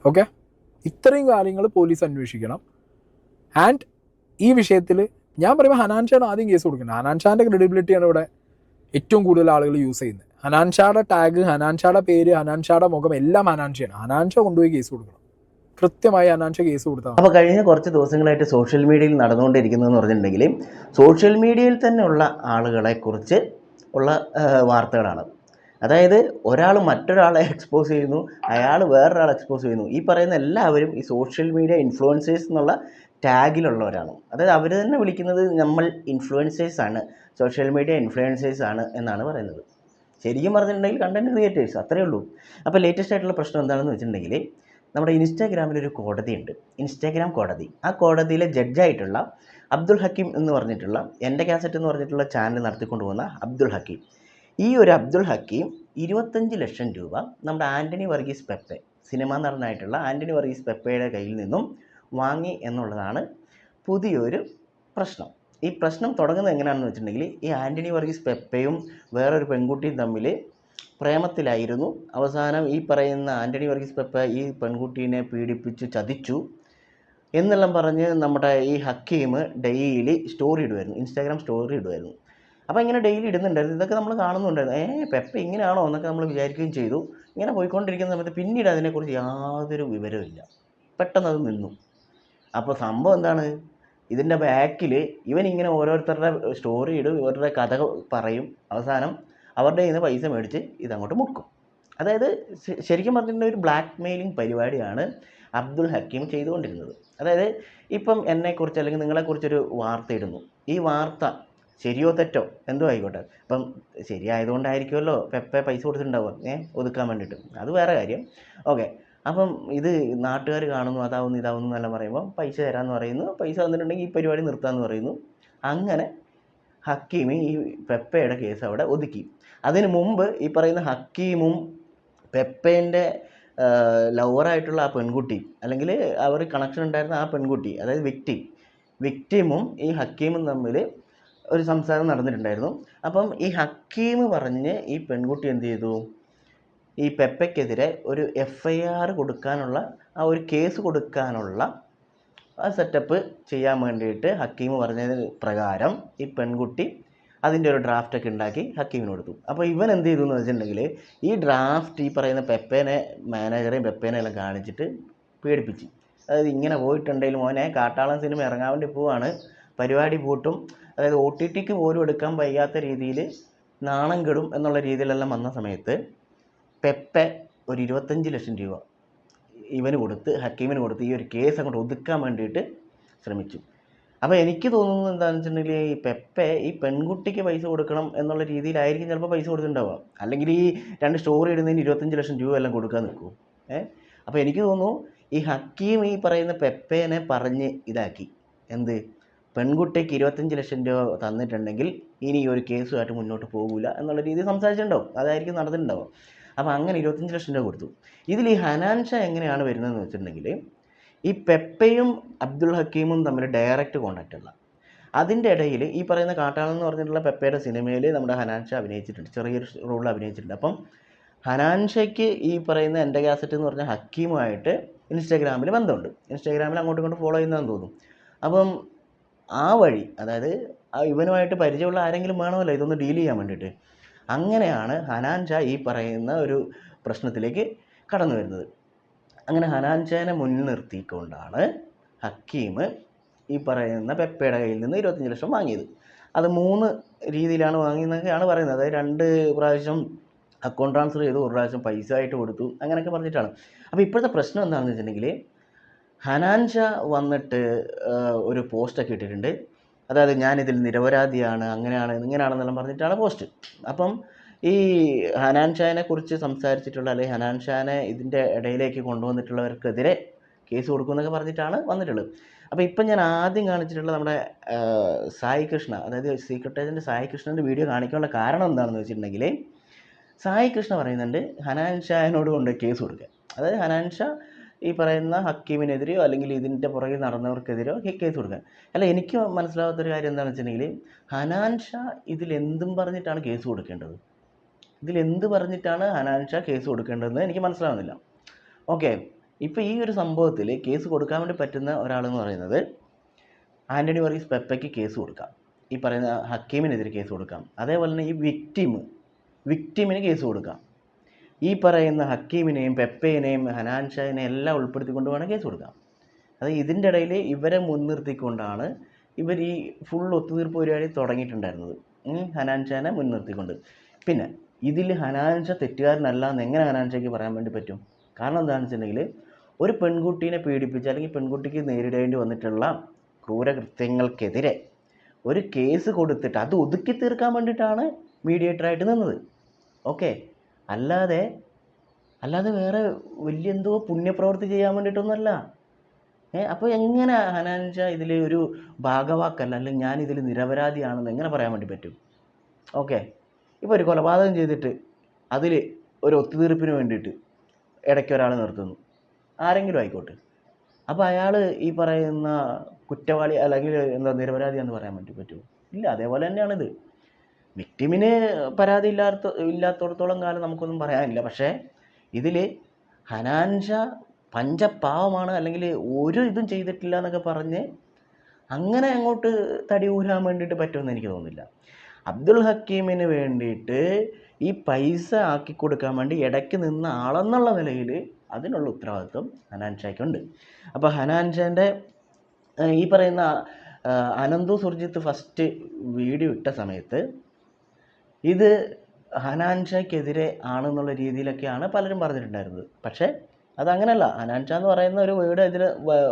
Okay, ഇത്രയും കാര്യങ്ങൾ police അന്വേഷിക്കണം. ആൻഡ് ഈ വിഷയത്തിൽ ഞാൻ പറയുമ്പോൾ ഹനാൻ ഷാണ് ആദ്യം കേസ് കൊടുക്കുന്നത്. ഹനാൻ ഷാൻ്റെ ക്രെഡിബിലിറ്റിയാണ് ഇവിടെ ഏറ്റവും കൂടുതൽ ആളുകൾ യൂസ് ചെയ്യുന്നത്. ഹനാൻ ഷായുടെ ടാഗ്, ഹനാൻ ഷായുടെ പേര്, ഹനാൻ ഷായുടെ മുഖം എല്ലാം ഹനാൻ ഷാണ്. ഹനാൻ ഷാ കൊണ്ടുപോയി കേസ് കൊടുക്കണം, കൃത്യമായി ഹനാൻ ഷാ കേസ് കൊടുത്താൽ. അപ്പോൾ കഴിഞ്ഞ കുറച്ച് ദിവസങ്ങളായിട്ട് സോഷ്യൽ മീഡിയയിൽ നടന്നുകൊണ്ടിരിക്കുന്നതെന്ന് പറഞ്ഞിട്ടുണ്ടെങ്കിൽ സോഷ്യൽ മീഡിയയിൽ തന്നെ ഉള്ള ആളുകളെക്കുറിച്ച് ഉള്ള വാർത്തകളാണ്. അതായത് ഒരാൾ മറ്റൊരാളെ എക്സ്പോസ് ചെയ്യുന്നു, അയാൾ വേറൊരാളെ എക്സ്പോസ് ചെയ്യുന്നു. ഈ പറയുന്ന എല്ലാവരും ഈ സോഷ്യൽ മീഡിയ ഇൻഫ്ലുവൻസേഴ്സ് എന്നുള്ള ടാഗിലുള്ളവരാണ്. അതായത് അവർ തന്നെ വിളിക്കുന്നത് നമ്മൾ ഇൻഫ്ലുവൻസേഴ്സാണ്, സോഷ്യൽ മീഡിയ ഇൻഫ്ലുവൻസേഴ്സ് ആണ് എന്നാണ് പറയുന്നത്. ശരിക്കും പറഞ്ഞിട്ടുണ്ടെങ്കിൽ കണ്ടൻറ് ക്രിയേറ്റേഴ്സ്, അത്രയേ ഉള്ളൂ. അപ്പോൾ ലേറ്റസ്റ്റ് ആയിട്ടുള്ള പ്രശ്നം എന്താണെന്ന് വെച്ചിട്ടുണ്ടെങ്കിൽ നമ്മുടെ ഇൻസ്റ്റാഗ്രാമിലൊരു കോടതിയുണ്ട്, ഇൻസ്റ്റാഗ്രാം കോടതി. ആ കോടതിയിലെ ജഡ്ജായിട്ടുള്ള അബ്ദുൾ ഹക്കീം എന്ന് പറഞ്ഞിട്ടുള്ള എൻ്റെ കാസറ്റ് എന്ന് പറഞ്ഞിട്ടുള്ള ചാനൽ നടത്തിക്കൊണ്ട് പോകുന്ന അബ്ദുൾ ഹക്കീം, ഈ ഒരു അബ്ദുൾ ഹക്കീം 25 ലക്ഷം രൂപ നമ്മുടെ ആൻ്റണി വർഗീസ് പെപ്പെ, സിനിമാ നടനായിട്ടുള്ള ആൻ്റണി വർഗീസ് പെപ്പയുടെ കയ്യിൽ നിന്നും വാങ്ങി എന്നുള്ളതാണ് പുതിയൊരു പ്രശ്നം. ഈ പ്രശ്നം തുടങ്ങുന്നത് എങ്ങനെയാണെന്ന് വെച്ചിട്ടുണ്ടെങ്കിൽ ഈ ആൻ്റണി വർഗീസ് പെപ്പയും വേറൊരു പെൺകുട്ടിയും തമ്മിൽ പ്രേമത്തിലായിരുന്നു. അവസാനം ഈ പറയുന്ന ആൻ്റണി വർഗീസ് പെപ്പ ഈ പെൺകുട്ടീനെ പീഡിപ്പിച്ച് ചതിച്ചു എന്നെല്ലാം പറഞ്ഞ് നമ്മുടെ ഈ ഹക്കീം ഡെയിലി സ്റ്റോറി ഇടുമായിരുന്നു, ഇൻസ്റ്റാഗ്രാം സ്റ്റോറി ഇടുമായിരുന്നു. അപ്പോൾ ഇങ്ങനെ ഡെയിലി ഇടുന്നുണ്ടായിരുന്നു. ഇതൊക്കെ നമ്മൾ കാണുന്നുണ്ടായിരുന്നു. പെപ്പ ഇങ്ങനെയാണോ എന്നൊക്കെ നമ്മൾ വിചാരിക്കുകയും ചെയ്തു. ഇങ്ങനെ പോയിക്കൊണ്ടിരിക്കുന്ന സമയത്ത് പിന്നീട് അതിനെക്കുറിച്ച് യാതൊരു വിവരവുമില്ല, പെട്ടെന്ന് അത് നിന്നു. അപ്പോൾ സംഭവം എന്താണ്, ഇതിൻ്റെ ബാക്കിൽ ഇവൻ ഇങ്ങനെ ഓരോരുത്തരുടെ സ്റ്റോറി ഇടും, ഇവരുടെ കഥ പറയും, അവസാനം അവരുടെ കയ്യിൽ നിന്ന് പൈസ മേടിച്ച് ഇതങ്ങോട്ട് മുക്കും. അതായത് ശരിക്കും പറഞ്ഞിട്ടുണ്ടെങ്കിൽ ഒരു ബ്ലാക്ക് മെയിലിംഗ് പരിപാടിയാണ് അബ്ദുൾ ഹക്കീം ചെയ്തുകൊണ്ടിരുന്നത്. അതായത് ഇപ്പം എന്നെക്കുറിച്ച് അല്ലെങ്കിൽ നിങ്ങളെക്കുറിച്ചൊരു വാർത്ത ഇടുന്നു, ഈ വാർത്ത ശരിയോ തെറ്റോ എന്തോ ആയിക്കോട്ടെ, ഇപ്പം ശരിയായതുകൊണ്ടായിരിക്കുമല്ലോ പെപ്പ പൈസ കൊടുത്തിട്ടുണ്ടാവുക ഒതുക്കാൻ വേണ്ടിയിട്ട്, അത് വേറെ കാര്യം. ഓക്കെ, അപ്പം ഇത് നാട്ടുകാർ കാണുന്നു, അതാവുന്നു ഇതാവുന്നു എന്നെല്ലാം പറയുമ്പോൾ പൈസ തരാമെന്ന് പറയുന്നു, പൈസ തന്നിട്ടുണ്ടെങ്കിൽ ഈ പരിപാടി നിർത്താമെന്ന് പറയുന്നു. അങ്ങനെ ഹക്കീം ഈ പെപ്പയുടെ കേസ് അവിടെ ഒതുക്കി. അതിന് മുമ്പ് ഈ പറയുന്ന ഹക്കീമും പെപ്പേൻ്റെ ലവറായിട്ടുള്ള ആ പെൺകുട്ടി, അല്ലെങ്കിൽ അവർ കണക്ഷൻ ഉണ്ടായിരുന്ന ആ പെൺകുട്ടി, അതായത് വിക്ടിമും ഈ ഹക്കീമും തമ്മിൽ ഒരു സംസാരം നടന്നിട്ടുണ്ടായിരുന്നു. അപ്പം ഈ ഹക്കീം പറഞ്ഞ് ഈ പെൺകുട്ടി എന്ത് ചെയ്തു, ഈ പെപ്പയ്ക്കെതിരെ ഒരു FIR കൊടുക്കാനുള്ള, ആ ഒരു കേസ് കൊടുക്കാനുള്ള ആ സെറ്റപ്പ് ചെയ്യാൻ വേണ്ടിയിട്ട് ഹക്കീം പറഞ്ഞതിന് പ്രകാരം ഈ പെൺകുട്ടി അതിൻ്റെ ഒരു ഡ്രാഫ്റ്റൊക്കെ ഉണ്ടാക്കി ഹക്കീമിന് കൊടുത്തു. അപ്പോൾ ഇവൻ എന്ത് ചെയ്തു എന്ന് വെച്ചിട്ടുണ്ടെങ്കിൽ ഈ ഡ്രാഫ്റ്റ് ഈ പറയുന്ന പെപ്പേനെ, മാനേജറെയും പെപ്പേനെ എല്ലാം കാണിച്ചിട്ട് പേടിപ്പിച്ച്, അതായത് ഇങ്ങനെ പോയിട്ടുണ്ടെങ്കിൽ മോനെ കാട്ടാളൻ സിനിമ ഇറങ്ങാൻ വേണ്ടി പോവാണ്, പരിപാടി പൂട്ടും, അതായത് OTTക്ക് പോലും എടുക്കാൻ വയ്യാത്ത രീതിയിൽ നാണം കെടും എന്നുള്ള രീതിയിലെല്ലാം വന്ന സമയത്ത് പെപ്പെ ഒരു 25 ലക്ഷം രൂപ ഇവന് കൊടുത്ത്, ഹക്കീമിന് കൊടുത്ത് ഈ ഒരു കേസ് അങ്ങോട്ട് ഒതുക്കാൻ വേണ്ടിയിട്ട് ശ്രമിച്ചു. അപ്പോൾ എനിക്ക് തോന്നുന്നത് എന്താണെന്ന് വെച്ചിട്ടുണ്ടെങ്കിൽ ഈ പെപ്പെ ഈ പെൺകുട്ടിക്ക് പൈസ കൊടുക്കണം എന്നുള്ള രീതിയിലായിരിക്കും ചിലപ്പോൾ പൈസ കൊടുത്തിട്ടുണ്ടാവുക. അല്ലെങ്കിൽ ഈ 2 സ്റ്റോറി ഇടുന്നതിന് 25 ലക്ഷം രൂപ എല്ലാം കൊടുക്കാൻ നിൽക്കും. അപ്പോൾ എനിക്ക് തോന്നുന്നു ഈ ഹക്കീം ഈ പറയുന്ന പെപ്പേനെ പറഞ്ഞ് ഇതാക്കി, എന്ത്, പെൺകുട്ടിക്ക് 25 ലക്ഷം രൂപ തന്നിട്ടുണ്ടെങ്കിൽ ഇനി ഈ ഒരു കേസുമായിട്ട് മുന്നോട്ട് പോകില്ല എന്നുള്ള രീതിയിൽ സംസാരിച്ചിട്ടുണ്ടാവും, അതായിരിക്കും നടന്നിട്ടുണ്ടാവും. അപ്പോൾ അങ്ങനെ 25 ലക്ഷം രൂപ കൊടുത്തു. ഇതിൽ ഈ ഹനാൻ ഷാ എങ്ങനെയാണ് വരുന്നതെന്ന് വെച്ചിട്ടുണ്ടെങ്കിൽ ഈ പെപ്പയും അബ്ദുൾ ഹക്കീമും തമ്മിൽ ഡയറക്റ്റ് കോൺടാക്റ്റ് ഉള്ള, അതിൻ്റെ ഇടയിൽ ഈ പറയുന്ന കാട്ടാളൻ എന്ന് പറഞ്ഞിട്ടുള്ള പെപ്പയുടെ സിനിമയിൽ നമ്മുടെ ഹനാൻ ഷാ അഭിനയിച്ചിട്ടുണ്ട്, ചെറിയൊരു റോളിൽ അഭിനയിച്ചിട്ടുണ്ട്. അപ്പം ഹനാൻ ഷായ്ക്ക് ഈ പറയുന്ന എൻ്റെ കാസറ്റ് എന്ന് പറഞ്ഞ ഹക്കീമുമായിട്ട് ഇൻസ്റ്റാഗ്രാമിൽ ബന്ധമുണ്ട്, ഇൻസ്റ്റാഗ്രാമിൽ അങ്ങോട്ടും ഇങ്ങോട്ടും ഫോളോ ചെയ്യുന്നതെന്ന് തോന്നും. അപ്പം ആ വഴി, അതായത് ആ ഇവനുമായിട്ട് പരിചയമുള്ള ആരെങ്കിലും വേണമല്ലോ ഇതൊന്ന് ഡീൽ ചെയ്യാൻ വേണ്ടിയിട്ട്, അങ്ങനെയാണ് ഹനാൻ ഷാ ഈ പറയുന്ന ഒരു പ്രശ്നത്തിലേക്ക് കടന്നു വരുന്നത്. അങ്ങനെ ഹനാൻ ഷാനെ മുന്നിൽ നിർത്തിക്കൊണ്ടാണ് ഹക്കീം ഈ പറയുന്ന പെപ്പയുടെ കയ്യിൽ നിന്ന് 25 ലക്ഷം വാങ്ങിയത്. അത് 3 രീതിയിലാണ് വാങ്ങിയെന്നൊക്കെയാണ് പറയുന്നത്. അതായത് 2 പ്രാവശ്യം അക്കൗണ്ട് ട്രാൻസ്ഫർ ചെയ്തു, ഒരു പ്രാവശ്യം പൈസ ആയിട്ട് കൊടുത്തു, അങ്ങനെയൊക്കെ പറഞ്ഞിട്ടാണ്. അപ്പോൾ ഇപ്പോഴത്തെ പ്രശ്നം എന്താണെന്ന് വെച്ചിട്ടുണ്ടെങ്കിൽ ഹനാൻ ഷാ വന്നിട്ട് ഒരു പോസ്റ്റൊക്കെ ഇട്ടിട്ടുണ്ട്. അതായത് ഞാനിതിൽ നിരപരാധിയാണ്, അങ്ങനെയാണ് ഇങ്ങനെയാണെന്നെല്ലാം പറഞ്ഞിട്ടാണ് പോസ്റ്റ്. അപ്പം ഈ ഹനാൻ ഷാനെ കുറിച്ച് സംസാരിച്ചിട്ടുള്ള, അല്ലെങ്കിൽ ഹനാൻ ഷാനെ ഇതിൻ്റെ ഇടയിലേക്ക് കൊണ്ടുവന്നിട്ടുള്ളവർക്കെതിരെ കേസ് കൊടുക്കുമെന്നൊക്കെ പറഞ്ഞിട്ടാണ് വന്നിട്ടുള്ളത്. അപ്പോൾ ഇപ്പം ഞാൻ ആദ്യം കാണിച്ചിട്ടുള്ള നമ്മുടെ സായി കൃഷ്ണ, അതായത് സീക്രട്ട് ഏജൻറ്റ് സായി കൃഷ്ണൻ്റെ വീഡിയോ കാണിക്കാനുള്ള കാരണം എന്താണെന്ന് വെച്ചിട്ടുണ്ടെങ്കിൽ സായി കൃഷ്ണ പറയുന്നുണ്ട് ഹനാൻ ഷാനോട് കൊണ്ട് കേസ് കൊടുക്കുക. അതായത് ഹനാൻ ഷാ ഈ പറയുന്ന ഹക്കീമിനെതിരെയോ അല്ലെങ്കിൽ ഇതിൻ്റെ പുറകിൽ നടന്നവർക്കെതിരെയോ കേസ് കൊടുക്കാൻ. അല്ല, എനിക്ക് മനസ്സിലാവാത്തൊരു കാര്യം എന്താണെന്ന് വെച്ചിട്ടുണ്ടെങ്കിൽ ഹനാൻ ഷാ ഇതിലെന്തും പറഞ്ഞിട്ടാണ് കേസ് കൊടുക്കേണ്ടത്, ഇതിലെന്ത് പറഞ്ഞിട്ടാണ് ഹനാൻ ഷാ കേസ് കൊടുക്കേണ്ടതെന്ന് എനിക്ക് മനസ്സിലാവുന്നില്ല. ഓക്കെ, ഇപ്പോൾ ഈ ഒരു സംഭവത്തിൽ കേസ് കൊടുക്കാൻ വേണ്ടി പറ്റുന്ന ഒരാളെന്ന് പറയുന്നത് ആൻ്റണി വർഗീസ് പെപ്പയ്ക്ക് കേസ് കൊടുക്കാം, ഈ പറയുന്ന ഹക്കീമിനെതിരെ കേസ് കൊടുക്കാം, അതേപോലെ തന്നെ ഈ വിക്ടിമിന് കേസ് കൊടുക്കാം, ഈ പറയുന്ന ഹക്കീമിനെയും പെപ്പേനെയും ഹനാൻ ഷാഹിനെയും എല്ലാം ഉൾപ്പെടുത്തിക്കൊണ്ട് വേണം കേസ് കൊടുക്കാം. അത് ഇതിൻ്റെ ഇടയിൽ ഇവരെ മുൻനിർത്തിക്കൊണ്ടാണ് ഇവർ ഈ ഫുൾ ഒത്തുതീർപ്പ് പരിപാടി തുടങ്ങിയിട്ടുണ്ടായിരുന്നത്, ഹനാൻ ഷാനെ മുൻനിർത്തിക്കൊണ്ട്. പിന്നെ ഇതിൽ ഹനാൻ ഷാ തെറ്റുകാരനല്ല എന്ന് എങ്ങനെ ഹനാൻ ഷായ്ക്ക് പറയാൻ വേണ്ടി പറ്റും? കാരണം എന്താണെന്ന് വെച്ചിട്ടുണ്ടെങ്കിൽ ഒരു പെൺകുട്ടീനെ പീഡിപ്പിച്ച് അല്ലെങ്കിൽ പെൺകുട്ടിക്ക് നേരിടേണ്ടി വന്നിട്ടുള്ള ക്രൂരകൃത്യങ്ങൾക്കെതിരെ ഒരു കേസ് കൊടുത്തിട്ട് അത് ഒതുക്കി തീർക്കാൻ വേണ്ടിയിട്ടാണ് മീഡിയേറ്ററായിട്ട് നിന്നത്. ഓക്കെ, അല്ലാതെ വേറെ വലിയ എന്തോ പുണ്യപ്രവൃത്തി ചെയ്യാൻ വേണ്ടിയിട്ടൊന്നുമല്ല. അപ്പോൾ എങ്ങനെ ഹനാൻ ഷാ ഇതിൽ ഒരു ഭാഗവാക്കല്ല, അല്ലെങ്കിൽ ഞാൻ ഇതിൽ നിരപരാധിയാണെന്ന് എങ്ങനെ പറയാൻ വേണ്ടി പറ്റും? ഓക്കെ, ഇപ്പോൾ ഒരു കൊലപാതകം ചെയ്തിട്ട് അതിൽ ഒരു ഒത്തുതീർപ്പിന് വേണ്ടിയിട്ട് ഇടയ്ക്ക് ഒരാൾ നിർത്തുന്നു, ആരെങ്കിലും ആയിക്കോട്ടെ, അപ്പോൾ അയാൾ ഈ പറയുന്ന കുറ്റവാളി അല്ലെങ്കിൽ എന്താ നിരപരാധിയാണെന്ന് പറയാൻ വേണ്ടി പറ്റുമോ? ഇല്ല. അതേപോലെ തന്നെയാണിത്. വിക്ടിമിന് പരാതി ഇല്ലാത്തടത്തോളം കാലം നമുക്കൊന്നും പറയാനില്ല. പക്ഷേ ഇതിൽ ഹനാൻ ഷാ പഞ്ചപാവമാണ്, അല്ലെങ്കിൽ ഒരു ഇതും ചെയ്തിട്ടില്ല എന്നൊക്കെ പറഞ്ഞ് അങ്ങനെ അങ്ങോട്ട് തടി ഊരാൻ വേണ്ടിയിട്ട് പറ്റുമെന്ന് എനിക്ക് തോന്നുന്നില്ല. അബ്ദുൽ ഹക്കീമിന് വേണ്ടിയിട്ട് ഈ പൈസ ആക്കി കൊടുക്കാൻ വേണ്ടി ഇടയ്ക്ക് നിന്ന ആളെന്നുള്ള നിലയിൽ അതിനുള്ള ഉത്തരവാദിത്വം ഹനാൻ ഷായ്ക്കുണ്ട്. അപ്പോൾ ഹനാൻ ഷാൻ്റെ ഈ പറയുന്ന അനന്തു സുർജിത്ത് ഫസ്റ്റ് വീഡിയോ ഇട്ട സമയത്ത് ഇത് ഹനാൻ ഷായ്ക്കെതിരെ ആണെന്നുള്ള രീതിയിലൊക്കെയാണ് പലരും പറഞ്ഞിട്ടുണ്ടായിരുന്നത്. പക്ഷേ അതങ്ങനെയല്ല. ഹനാൻ ഷാ എന്ന് പറയുന്ന ഒരു വേർഡ് ഇതിൽ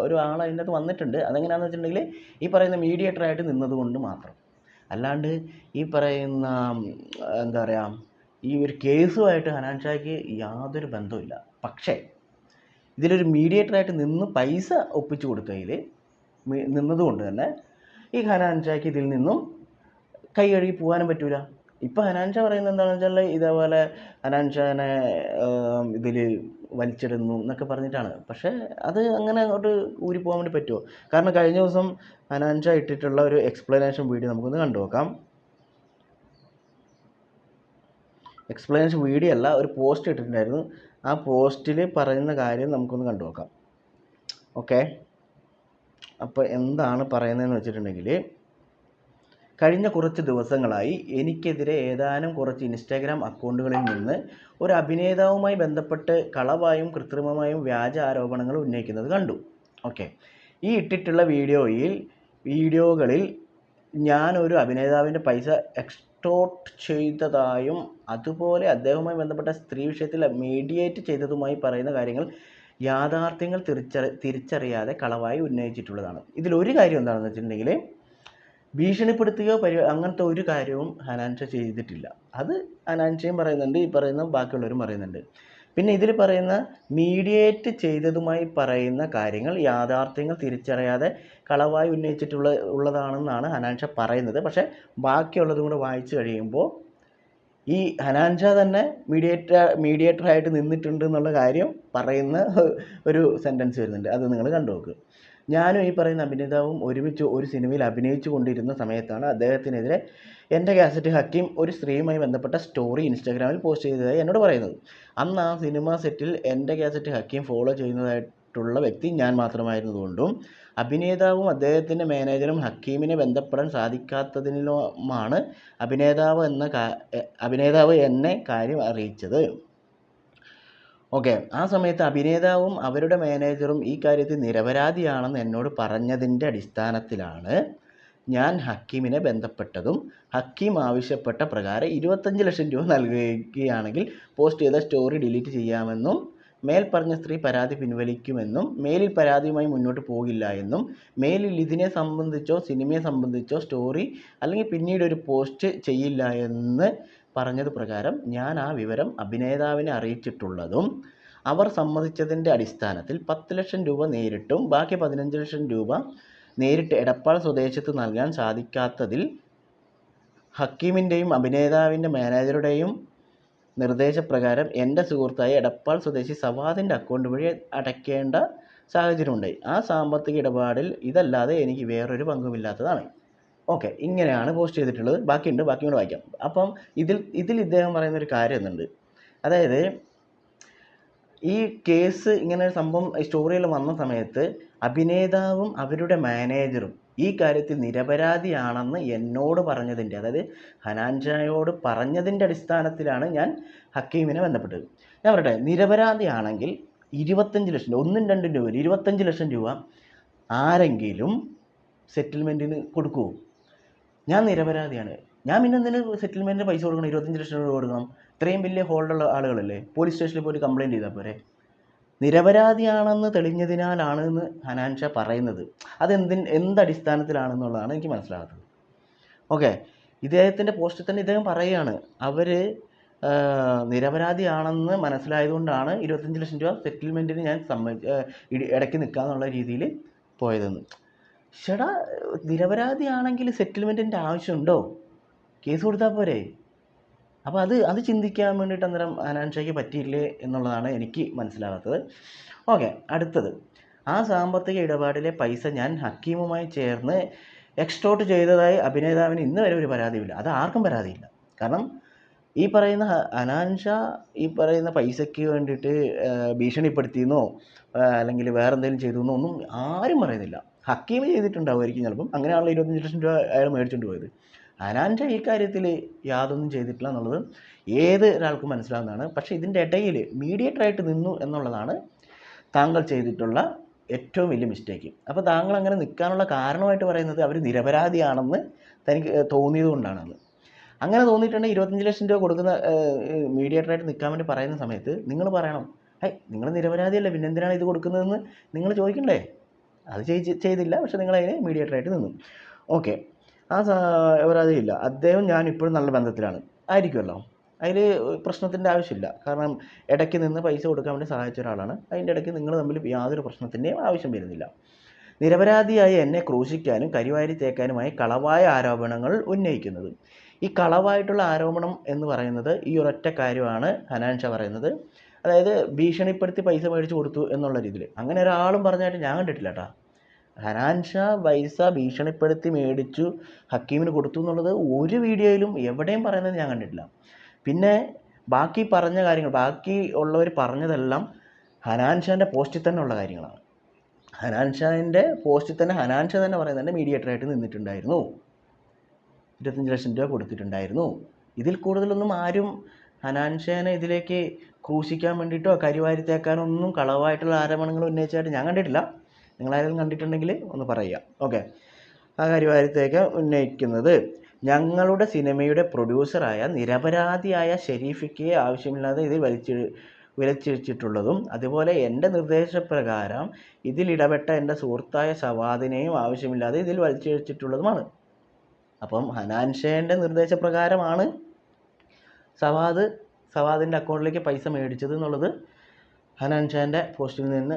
ഒരു ആൾ അതിൻ്റെ അകത്ത് വന്നിട്ടുണ്ട്. അതെങ്ങനെയാണെന്ന് വെച്ചിട്ടുണ്ടെങ്കിൽ ഈ പറയുന്ന മീഡിയേറ്ററായിട്ട് നിന്നതുകൊണ്ട് മാത്രം, അല്ലാണ്ട് ഈ പറയുന്ന എന്താ പറയുക ഈ ഒരു കേസുമായിട്ട് ഹനാൻ ഷായ്ക്ക് യാതൊരു ബന്ധവുമില്ല. പക്ഷേ ഇതിലൊരു മീഡിയേറ്ററായിട്ട് നിന്ന് പൈസ ഒപ്പിച്ചു കൊടുത്തതിൽ നിന്നതുകൊണ്ട് തന്നെ ഈ ഹനാൻ ഷായ്ക്ക് ഇതിൽ നിന്നും കൈ കഴുകി പോകാനും പറ്റൂല. ഇപ്പോൾ ഹനാൻ ഷാ പറയുന്നത് എന്താണെന്ന് വെച്ചാൽ ഇതേപോലെ ഹനാൻ ഷാനെ ഇതിൽ വലിച്ചിടുന്നു എന്നൊക്കെ പറഞ്ഞിട്ടാണ്. പക്ഷേ അത് അങ്ങനെ അങ്ങോട്ട് ഊരി പോകാൻ വേണ്ടി പറ്റുമോ? കാരണം കഴിഞ്ഞ ദിവസം ഹനാൻ ഷാ ഇട്ടിട്ടുള്ള ഒരു എക്സ്പ്ലനേഷൻ വീഡിയോ നമുക്കൊന്ന് കണ്ടു നോക്കാം. എക്സ്പ്ലനേഷൻ വീഡിയോ അല്ല, ഒരു പോസ്റ്റ് ഇട്ടിട്ടുണ്ടായിരുന്നു. ആ പോസ്റ്റിൽ പറയുന്ന കാര്യം നമുക്കൊന്ന് കണ്ടു നോക്കാം. ഓക്കെ, അപ്പോൾ എന്താണ് പറയുന്നതെന്ന് വെച്ചിട്ടുണ്ടെങ്കിൽ, കഴിഞ്ഞ കുറച്ച് ദിവസങ്ങളായി എനിക്കെതിരെ ഏതാനും കുറച്ച് ഇൻസ്റ്റാഗ്രാം അക്കൗണ്ടുകളിൽ നിന്ന് ഒരു അഭിനേതാവുമായി ബന്ധപ്പെട്ട് കളവായും കൃത്രിമമായും വ്യാജ ആരോപണങ്ങൾ ഉന്നയിക്കുന്നത് കണ്ടു. ഓക്കെ, ഈ ഇട്ടിട്ടുള്ള വീഡിയോകളിൽ ഞാൻ ഒരു അഭിനേതാവിൻ്റെ പൈസ എക്സ്റ്റോർട്ട് ചെയ്തതായും അതുപോലെ അദ്ദേഹവുമായി ബന്ധപ്പെട്ട സ്ത്രീ വിഷയത്തിൽ മീഡിയേറ്റ് ചെയ്തതുമായി പറയുന്ന കാര്യങ്ങൾ യാഥാർത്ഥ്യങ്ങൾ തിരിച്ചറിയാതെ കളവായി ഉന്നയിച്ചിട്ടുള്ളതാണ്. ഇതിലൊരു കാര്യം എന്താണെന്ന് വെച്ചിട്ടുണ്ടെങ്കിൽ, ഭീഷണിപ്പെടുത്തുകയോ അങ്ങനത്തെ ഒരു കാര്യവും ഹനാൻ ഷാ ചെയ്തിട്ടില്ല. അത് ഹനാൻ ഷായും പറയുന്നുണ്ട്, ഈ പറയുന്ന ബാക്കിയുള്ളവരും പറയുന്നുണ്ട്. പിന്നെ ഇതിൽ പറയുന്ന മീഡിയേറ്റ് ചെയ്തതുമായി പറയുന്ന കാര്യങ്ങൾ യാഥാർത്ഥ്യങ്ങൾ തിരിച്ചറിയാതെ കളവായി ഉള്ളതാണെന്നാണ് ഹനാൻ ഷാ പറയുന്നത്. പക്ഷേ ബാക്കിയുള്ളതും കൂടെ വായിച്ചു കഴിയുമ്പോൾ ഈ ഹനാൻ ഷാ തന്നെ മീഡിയേറ്ററായിട്ട് നിന്നിട്ടുണ്ട് എന്നുള്ള കാര്യം പറയുന്ന ഒരു സെൻറ്റൻസ് വരുന്നുണ്ട്. അത് നിങ്ങൾ കണ്ടു നോക്ക്. ഞാനും ഈ പറയുന്ന അഭിനേതാവും ഒരുമിച്ച് ഒരു സിനിമയിൽ അഭിനയിച്ചു കൊണ്ടിരുന്ന സമയത്താണ് അദ്ദേഹത്തിനെതിരെ എൻ്റെ കാസറ്റ് ഹക്കീം ഒരു സ്ത്രീയുമായി ബന്ധപ്പെട്ട സ്റ്റോറി ഇൻസ്റ്റാഗ്രാമിൽ പോസ്റ്റ് ചെയ്തതായി എന്നോട് പറയുന്നത്. അന്ന് ആ സിനിമ സെറ്റിൽ എൻ്റെ കാസറ്റ് ഹക്കീം ഫോളോ ചെയ്യുന്നതായിട്ടുള്ള വ്യക്തി ഞാൻ മാത്രമായിരുന്നതുകൊണ്ടും അഭിനേതാവും അദ്ദേഹത്തിൻ്റെ മാനേജറും ഹക്കീമിനെ ബന്ധപ്പെടാൻ സാധിക്കാത്തതിനുമാണ് അഭിനേതാവ് എന്നെ കാര്യം അറിയിച്ചത്. ഓക്കെ, ആ സമയത്ത് അഭിനേതാവും അവരുടെ മാനേജറും ഈ കാര്യത്തിൽ നിരപരാധിയാണെന്ന് എന്നോട് പറഞ്ഞതിൻ്റെ അടിസ്ഥാനത്തിലാണ് ഞാൻ ഹക്കീമിനെ ബന്ധപ്പെട്ടതും ഹക്കീം ആവശ്യപ്പെട്ട പ്രകാരം 25 ലക്ഷം രൂപ നൽകുകയാണെങ്കിൽ പോസ്റ്റ് ചെയ്ത സ്റ്റോറി ഡിലീറ്റ് ചെയ്യാമെന്നും മേൽപ്പറഞ്ഞ സ്ത്രീ പരാതി പിൻവലിക്കുമെന്നും മേലിൽ പരാതിയുമായി മുന്നോട്ട് പോകില്ല എന്നും മേലിൽ ഇതിനെ സംബന്ധിച്ചോ സിനിമയെ സംബന്ധിച്ചോ സ്റ്റോറി അല്ലെങ്കിൽ പിന്നീട് ഒരു പോസ്റ്റ് ചെയ്യില്ല എന്ന് പറഞ്ഞത് പ്രകാരം ഞാൻ ആ വിവരം അഭിനേതാവിനെ അറിയിച്ചിട്ടുള്ളതും അവർ സമ്മതിച്ചതിൻ്റെ അടിസ്ഥാനത്തിൽ 10 ലക്ഷം രൂപ നേരിട്ടും ബാക്കി 15 ലക്ഷം രൂപ നേരിട്ട് എടപ്പാൾ സ്വദേശത്ത് നൽകാൻ സാധിക്കാത്തതിൽ ഹക്കീമിൻ്റെയും അഭിനേതാവിൻ്റെ മാനേജറുടെയും നിർദ്ദേശപ്രകാരം എൻ്റെ സുഹൃത്തായ എടപ്പാൾ സ്വദേശി സവാദിൻ്റെ അക്കൗണ്ട് വഴി അടയ്ക്കേണ്ട സാഹചര്യമുണ്ടായി. ആ സാമ്പത്തിക ഇടപാടിൽ ഇതല്ലാതെ എനിക്ക് വേറൊരു പങ്കുമില്ലാത്തതാണ്. ഓക്കെ, ഇങ്ങനെയാണ് പോസ്റ്റ് ചെയ്തിട്ടുള്ളത്. ബാക്കിയും കൂടെ വായിക്കാം. അപ്പം ഇതിൽ ഇദ്ദേഹം പറയുന്നൊരു കാര്യം എന്നുണ്ട്. അതായത് ഈ കേസ് ഇങ്ങനെ ഒരു സംഭവം സ്റ്റോറിയിൽ വന്ന സമയത്ത് അഭിനേതാവും അവരുടെ മാനേജറും ഈ കാര്യത്തിൽ നിരപരാധിയാണെന്ന് എന്നോട് പറഞ്ഞതിൻ്റെ, അതായത് ഹനാൻഷായോട് പറഞ്ഞതിൻ്റെ അടിസ്ഥാനത്തിലാണ് ഞാൻ ഹക്കീമിനെ ബന്ധപ്പെട്ടത്. ഞാൻ പറയട്ടെ, നിരപരാധിയാണെങ്കിൽ 25 ലക്ഷം രൂപ, 1-2 രൂപ 25 ലക്ഷം രൂപ ആരെങ്കിലും സെറ്റിൽമെൻറ്റിന് കൊടുക്കുമോ? ഞാൻ നിരപരാധിയാണ്, ഞാൻ പിന്നെ എന്തിന് സെറ്റിൽമെൻറ്റിന് പൈസ കൊടുക്കണം? 25 ലക്ഷം രൂപ കൊടുക്കണം? ഇത്രയും വലിയ ഹോൾഡുള്ള ആളുകളല്ലേ, പോലീസ് സ്റ്റേഷനിൽ പോയി കംപ്ലയിൻറ്റ് ചെയ്താൽ പോരെ? നിരപരാധിയാണെന്ന് തെളിഞ്ഞതിനാലാണ് എന്ന് ഹനാൻഷാ പറയുന്നത്. എന്തടിസ്ഥാനത്തിലാണെന്നുള്ളതാണ് എനിക്ക് മനസ്സിലാകാത്തത്. ഓക്കെ, ഇദ്ദേഹത്തിൻ്റെ പോസ്റ്റിൽ തന്നെ ഇദ്ദേഹം പറയുകയാണ്, അവർ നിരപരാധിയാണെന്ന് മനസ്സിലായതുകൊണ്ടാണ് 25 ലക്ഷം രൂപ സെറ്റിൽമെൻറ്റിന് ഞാൻ ഇടയ്ക്ക് നിൽക്കാമെന്നുള്ള രീതിയിൽ പോയതെന്ന്. ചേട്ടാ, നിരപരാധിയാണെങ്കിൽ സെറ്റിൽമെൻറ്റിൻ്റെ ആവശ്യമുണ്ടോ? കേസ് കൊടുത്താൽ പോരെ? അപ്പോൾ അത് ചിന്തിക്കാൻ വേണ്ടിയിട്ട് അന്നേരം ഹനാൻഷായ്ക്ക് പറ്റിയില്ലേ എന്നുള്ളതാണ് എനിക്ക് മനസ്സിലാകാത്തത്. ഓക്കെ, അടുത്തത്, ആ സാമ്പത്തിക ഇടപാടിലെ പൈസ ഞാൻ ഹക്കീമുമായി ചേർന്ന് എക്സ്റ്റോർട്ട് ചെയ്തതായി അഭിനേതാവിന് ഇന്ന് വരെ ഒരു പരാതിയില്ല. അത് ആർക്കും പരാതിയില്ല. കാരണം ഈ പറയുന്ന ഹനാൻഷാ ഈ പറയുന്ന പൈസയ്ക്ക് വേണ്ടിയിട്ട് ഭീഷണിപ്പെടുത്തിയെന്നോ അല്ലെങ്കിൽ വേറെ എന്തെങ്കിലും ചെയ്തു എന്നോ ഒന്നും ആരും പറയുന്നില്ല. ഹക്കീം ചെയ്തിട്ടുണ്ടാവുമായിരിക്കും ചിലപ്പം, അങ്ങനെയാണല്ലോ 25 ലക്ഷം രൂപ അയാൾ മേടിച്ചുകൊണ്ട് പോയത്. ഹനാൻഷാ ഈ കാര്യത്തിൽ യാതൊന്നും ചെയ്തിട്ടില്ല എന്നുള്ളത് ഏത് ഒരാൾക്കും മനസ്സിലാവുന്നതാണ്. പക്ഷേ ഇതിൻ്റെ ഇടയിൽ മീഡിയേറ്ററായിട്ട് നിന്നു എന്നുള്ളതാണ് താങ്കൾ ചെയ്തിട്ടുള്ള ഏറ്റവും വലിയ മിസ്റ്റേക്ക്. അപ്പോൾ താങ്കൾ അങ്ങനെ നിൽക്കാനുള്ള കാരണമായിട്ട് പറയുന്നത് അവർ നിരപരാധിയാണെന്ന് തനിക്ക് തോന്നിയത് കൊണ്ടാണെന്ന്. അങ്ങനെ തോന്നിയിട്ടുണ്ടെങ്കിൽ 25 ലക്ഷം രൂപ കൊടുക്കുന്ന മീഡിയേറ്ററായിട്ട് നിൽക്കാൻ വേണ്ടി പറയുന്ന സമയത്ത് നിങ്ങൾ പറയണം, നിങ്ങൾ നിരപരാധിയല്ലേ, പിന്നെ എന്തിനാണ് ഇത് കൊടുക്കുന്നതെന്ന് നിങ്ങൾ ചോദിക്കണ്ടേ? അത് ചെയ്തില്ല. പക്ഷേ നിങ്ങളതിന് മീഡിയേറ്ററായിട്ട് നിന്നു. ഓക്കെ, ആ പരാതിയില്ല. അദ്ദേഹം ഞാൻ ഇപ്പോഴും നല്ല ബന്ധത്തിലാണ് ആയിരിക്കുമല്ലോ, അതിൽ പ്രശ്നത്തിൻ്റെ ആവശ്യമില്ല. കാരണം ഇടയ്ക്ക് നിന്ന് പൈസ കൊടുക്കാൻ വേണ്ടി സഹായിച്ച ഒരാളാണ്. അതിൻ്റെ ഇടയ്ക്ക് നിങ്ങൾ തമ്മിൽ യാതൊരു പ്രശ്നത്തിൻ്റെയും ആവശ്യം വരുന്നില്ല. നിരപരാധിയായി എന്നെ ക്രൂശിക്കാനും കരിവാരി തേക്കാനുമായി കളവായ ആരോപണങ്ങൾ ഉന്നയിക്കുന്നത്. ഈ കളവായിട്ടുള്ള ആരോപണം എന്ന് പറയുന്നത് ഈ ഒരൊറ്റ കാര്യമാണ് ഹനാൻഷാ പറയുന്നത്. അതായത് ഭീഷണിപ്പെടുത്തി പൈസ മേടിച്ച് കൊടുത്തു എന്നുള്ള രീതിയിൽ. അങ്ങനെ ഒരാളും പറഞ്ഞായിട്ട് ഞാൻ കണ്ടിട്ടില്ല കേട്ടോ. ഹനാൻഷാ പൈസ ഭീഷണിപ്പെടുത്തി മേടിച്ചു ഹക്കീമിന് കൊടുത്തു എന്നുള്ളത് ഒരു വീഡിയോയിലും എവിടെയും പറയുന്നത് ഞാൻ കണ്ടിട്ടില്ല. പിന്നെ ബാക്കി പറഞ്ഞ കാര്യങ്ങൾ, ബാക്കി ഉള്ളവർ പറഞ്ഞതെല്ലാം ഹനാൻഷാൻ്റെ പോസ്റ്റിൽ തന്നെ ഉള്ള കാര്യങ്ങളാണ്. ഹനാൻഷാൻ്റെ പോസ്റ്റിൽ തന്നെ ഹനാൻഷാ തന്നെ പറയുന്നുണ്ട് മീഡിയേറ്ററായിട്ട് നിന്നിട്ടുണ്ടായിരുന്നു, 25 ലക്ഷം രൂപ കൊടുത്തിട്ടുണ്ടായിരുന്നു. ഇതിൽ കൂടുതലൊന്നും ആരും ഹനാൻഷാനെ ഇതിലേക്ക് ക്രൂശിക്കാൻ വേണ്ടിയിട്ടോ കരിവാരി തേക്കാനോ ഒന്നും കളവായിട്ടുള്ള ആരോപണങ്ങൾ ഉന്നയിച്ചായിട്ട് ഞാൻ കണ്ടിട്ടില്ല. നിങ്ങളാരെങ്കിലും കണ്ടിട്ടുണ്ടെങ്കിൽ ഒന്ന് പറയുക. ഓക്കെ, ആ കരിവാരി തേക്കാൻ ഉന്നയിക്കുന്നത് ഞങ്ങളുടെ സിനിമയുടെ പ്രൊഡ്യൂസറായ നിരപരാധിയായ ഷെരീഫിക്ക് ആവശ്യമില്ലാതെ ഇതിൽ വിലച്ചിഴിച്ചിട്ടുള്ളതും അതുപോലെ എൻ്റെ നിർദ്ദേശപ്രകാരം ഇതിലിടപെട്ട എൻ്റെ സുഹൃത്തായ സവാദിനെയും ആവശ്യമില്ലാതെ ഇതിൽ വലിച്ചിഴിച്ചിട്ടുള്ളതുമാണ്. അപ്പം ഹനാൻഷാൻ്റെ നിർദ്ദേശപ്രകാരമാണ് സവാദിൻ്റെ അക്കൗണ്ടിലേക്ക് പൈസ മേടിച്ചത് എന്നുള്ളത് ഹനാൻഷാൻ്റെ പോസ്റ്റിൽ നിന്ന്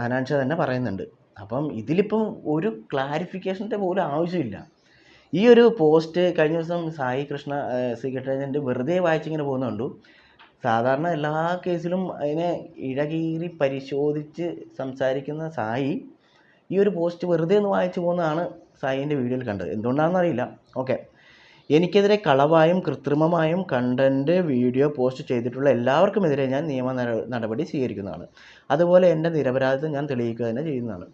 ഹനാൻഷാ തന്നെ പറയുന്നുണ്ട്. അപ്പം ഇതിലിപ്പം ഒരു ക്ലാരിഫിക്കേഷൻ്റെ പോലും ആവശ്യമില്ല. ഈ ഒരു പോസ്റ്റ് കഴിഞ്ഞ ദിവസം സായി കൃഷ്ണ സീക്രട്ട് ഏജൻറ്റ് വെറുതെ വായിച്ചിങ്ങനെ പോകുന്നുണ്ടു. സാധാരണ എല്ലാ കേസിലും അതിനെ ഇഴകീറി പരിശോധിച്ച് സംസാരിക്കുന്ന സായി ഈ ഒരു പോസ്റ്റ് വെറുതെ ഒന്ന് വായിച്ചു പോകുന്നതാണ് സായിൻ്റെ വീഡിയോയിൽ കണ്ടത്. എന്തുകൊണ്ടാണെന്ന് അറിയില്ല. ഓക്കെ, എനിക്കെതിരെ കളവായും കൃത്രിമമായും കണ്ടൻറ്റ് വീഡിയോ പോസ്റ്റ് ചെയ്തിട്ടുള്ള എല്ലാവർക്കുമെതിരെ ഞാൻ നിയമ നടപടി സ്വീകരിക്കുന്നതാണ്. അതുപോലെ എൻ്റെ നിരപരാധിത്വം ഞാൻ തെളിയിക്കുക തന്നെ ചെയ്യുന്നതാണ്.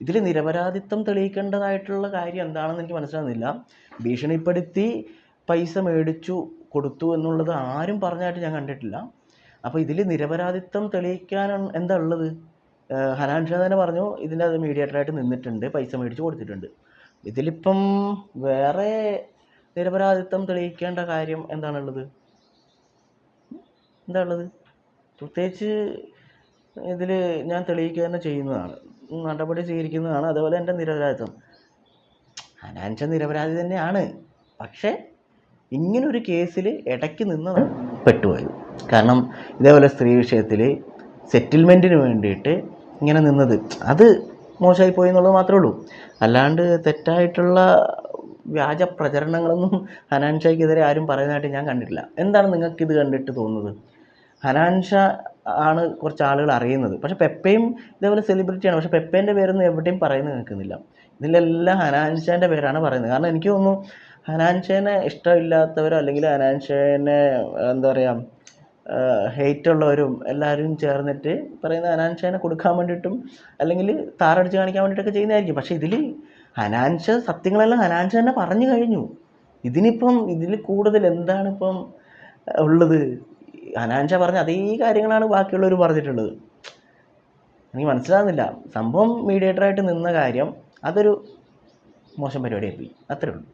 ഇതിൽ നിരപരാധിത്വം തെളിയിക്കേണ്ടതായിട്ടുള്ള കാര്യം എന്താണെന്ന് എനിക്ക് മനസ്സിലാകുന്നില്ല. ഭീഷണിപ്പെടുത്തി പൈസ മേടിച്ചു കൊടുത്തു എന്നുള്ളത് ആരും പറഞ്ഞായിട്ട് ഞാൻ കണ്ടിട്ടില്ല. അപ്പോൾ ഇതിൽ നിരപരാധിത്വം തെളിയിക്കാൻ എന്താ ഉള്ളത്? ഹനാൻഷാ തന്നെ പറഞ്ഞു ഇതിൻ്റെ അത് മീഡിയേറ്ററായിട്ട് നിന്നിട്ടുണ്ട്, പൈസ മേടിച്ച് കൊടുത്തിട്ടുണ്ട്. ഇതിലിപ്പം വേറെ നിരപരാധിത്വം തെളിയിക്കേണ്ട കാര്യം എന്താണുള്ളത്? പ്രത്യേകിച്ച് ഇതിൽ ഞാൻ തെളിയിക്കുക തന്നെ ചെയ്യുന്നതാണ്, നടപടി സ്വീകരിക്കുന്നതാണ്. അതുപോലെ എൻ്റെ നിരപരാധിത്വം, ഹനാൻഷാ നിരപരാധി തന്നെയാണ്. പക്ഷേ ഇങ്ങനൊരു കേസിൽ ഇടയ്ക്ക് നിന്ന് പെട്ടുപോയത്. കാരണം ഇതേപോലെ സ്ത്രീ വിഷയത്തിൽ സെറ്റിൽമെൻറ്റിന് വേണ്ടിയിട്ട് ഇങ്ങനെ നിന്നത് അത് മോശമായി പോയി എന്നുള്ളത് മാത്രമേ ഉള്ളൂ. അല്ലാണ്ട് തെറ്റായിട്ടുള്ള വ്യാജ പ്രചരണങ്ങളൊന്നും ഹനാൻഷായ്ക്കെതിരെ ആരും പറയുന്നതായിട്ട് ഞാൻ കണ്ടിട്ടില്ല. എന്താണ് നിങ്ങൾക്കിത് കണ്ടിട്ട് തോന്നുന്നത്? ഹനാൻഷാ ആണ് കുറച്ച് ആളുകൾ അറിയുന്നത്, പക്ഷേ പെപ്പയും ഇതേപോലെ സെലിബ്രിറ്റിയാണ്. പക്ഷേ പെപ്പേൻ്റെ പേരൊന്നും എവിടെയും പറയുന്നത് കേൾക്കുന്നില്ല. ഇതിലെല്ലാം ഹനാൻഷാൻ്റെ പേരാണ് പറയുന്നത്. കാരണം എനിക്ക് തോന്നുന്നു ഹനാൻഷാനെ ഇഷ്ടമില്ലാത്തവരോ അല്ലെങ്കിൽ ഹനാൻഷാനെ എന്താ പറയുക ഹെയ്റ്റുള്ളവരും എല്ലാവരും ചേർന്നിട്ട് പറയുന്ന ഹനാൻ ഷാനെ കൊടുക്കാൻ വേണ്ടിയിട്ടും അല്ലെങ്കിൽ താറടിച്ച് കാണിക്കാൻ വേണ്ടിയിട്ടൊക്കെ ചെയ്യുന്നതായിരിക്കും. പക്ഷേ ഇതിൽ ഹനാൻ ഷാ സത്യങ്ങളെല്ലാം ഹനാൻ ഷാ തന്നെ പറഞ്ഞു കഴിഞ്ഞു. ഇതിനിപ്പം ഇതിൽ കൂടുതൽ എന്താണിപ്പം ഉള്ളത്? ഹനാൻ ഷാ പറഞ്ഞ അതേ കാര്യങ്ങളാണ് ബാക്കിയുള്ളവർ പറഞ്ഞിട്ടുള്ളത്. എനിക്ക് മനസ്സിലാകുന്നില്ല. സംഭവം മീഡിയേറ്ററായിട്ട് നിന്ന കാര്യം അതൊരു മോശം പരിപാടിയായിപ്പോയി, അത്രേ ഉള്ളൂ.